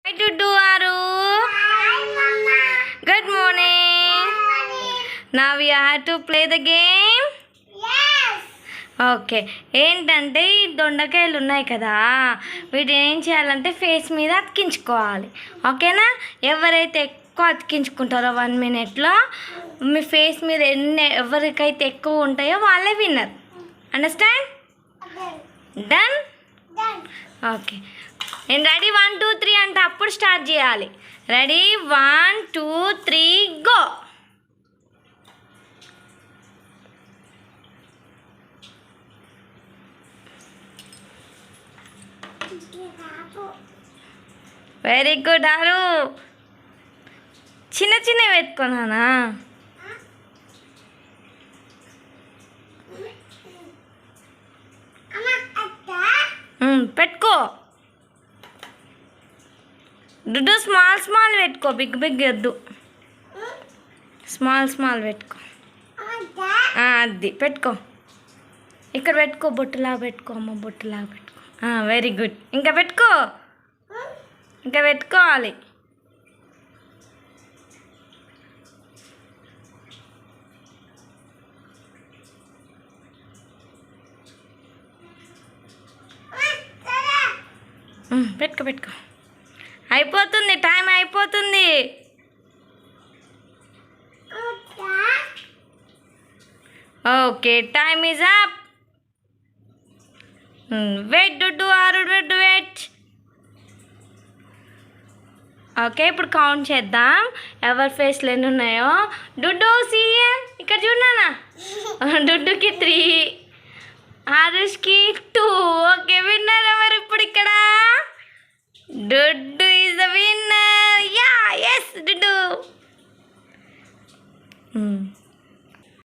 Hi Dudu Aru. Hi, Mama. Good morning. Good morning. Now we have to play the game. Yes. Okay ఏంటంటే ఈ దొండకాయలు ఉన్నాయి కదా వీటిని ఏం చేయాలంటే ఫేస్ మీద అతికించుకోవాలి ఓకేనా ఎవరైతే ఎక్కువ అతికించుకుంటారో 1 మినిట్లో మీ ఫేస్ మీద ఎవరికైతే ఎక్కువ ఉంటాయో వాళ్ళే winner understand done Done. Okay నేను రెడీ 1 2 3 అంటే అప్పుడు స్టార్ట్ చేయాలి రెడీ 1 2 3 గో వెరీ గుడ్ ఆరు చిన్న చిన్న పెట్టుకున్నానా పెట్టుకో డుడ్డు స్మాల్ స్మాల్ పెట్టుకో బిగ్ బిగ్ వద్దు స్మాల్ స్మాల్ పెట్టుకో అది పెట్టుకో ఇక్కడ పెట్టుకో బొట్టులాగా పెట్టుకో అమ్మ బొట్టులాగా పెట్టుకో వెరీ గుడ్ ఇంకా పెట్టుకో ఇంకా పెట్టుకోవాలి పెట్టుకో పెట్టుకో అయిపోతుంది టైం అయిపోతుంది okay time is up wait డుడ్డు ఆరు డుడ్డు వెయిట్ ఓకే ఇప్పుడు కౌంట్ చేద్దాం ఎవరి ఫేస్లు ఎన్ని ఉన్నాయో డుడ్డు సీఎం ఇక్కడ చూడనా డుడ్డుకి 3 ఆరుష్కి 2 ఓకే విన్నర్ ఎవరు ఇప్పుడు ఇక్కడ డుడ్డు is the winner yeah yes డుడ్డు